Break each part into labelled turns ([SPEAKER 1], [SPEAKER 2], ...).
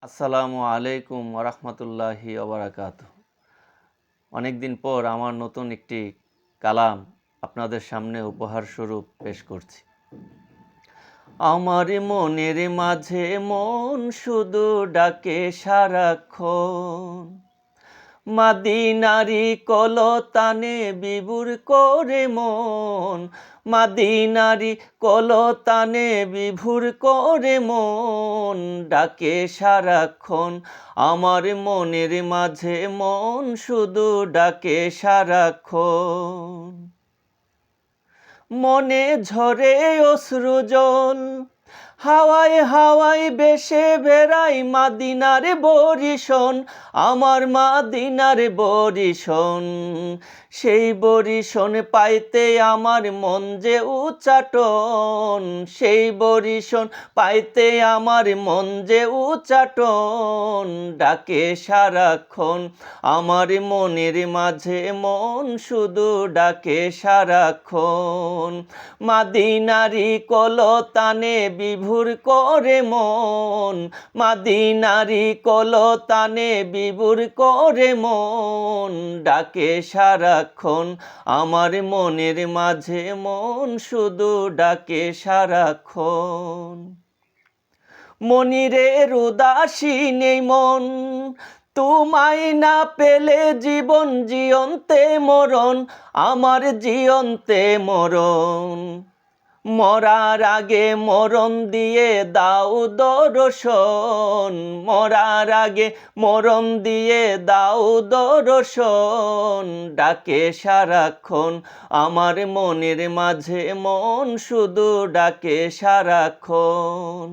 [SPEAKER 1] আসসালামু আলাইকুম ওরহমতুল্লাহি ওবরাকাতুহ। অনেকদিন পর আমার নতুন একটি কালাম আপনাদের সামনে উপহার স্বরূপ পেশ করছি। আমার মনের মাঝে মন শুধু ডাকে সারাক্ষণ, মাদিনারি কলতানে বিভোর করে মন, মাদিনারি কলতানে বিভোর করে মন, ডাকে সারাক্ষণ। আমার মনের মাঝে মন শুধু ডাকে সারাক্ষণ। মনে ঝরে অশ্রু জল, হাওয়ায় হাওয়ায় বেশে বেড়াই মাদিনার বরিশন, আমার মাদিনার বরিশন। সেই বরিশন পাইতে আমার মন যে উচ্চাটন, সেই বরিশন পাইতে আমার মন যে উচ্চাটন, ডাকে সারাক্ষণ। আমার মনের মাঝে মন শুধু ডাকে সারাক্ষণ, মাদিনারি কলতানে বিভোর করে মন, মাদিনারি কলতানে বিভোর করে মন, ডাকে সারাক্ষণ। আমার মনের মাঝে মন শুধু ডাকে সারাক্ষণ। মনিরের উদাসী নেই মন, তোমায় না পেলে জীবন জিয়ন্তে মরণ, আমার জিয়ন্তে মরণ। মরার আগে মরণ দিয়ে দাও দর্শন, মরার আগে মরণ দিয়ে দাও দর্শন, ডাকে সারাক্ষণ। আমার মনের মাঝে মন শুধু ডাকে সারাক্ষণ।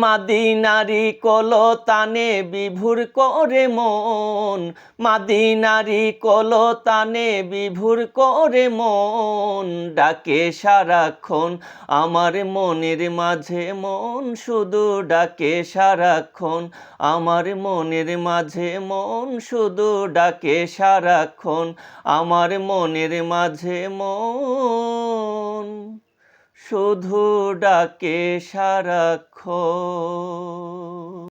[SPEAKER 1] মাদিনারি কলতানে বিভোর করে মন, মাদিনারি কলতানে বিভোর করে মন, ডাকে সারাক্ষণ। আমার মনের মাঝে মন শুধু ডাকে সারাক্ষণ, আমার মনের মাঝে মন শুধু ডাকে সারাক্ষণ, আমার মনের মাঝে মন শুধু ডাকে সারাক্ষণ।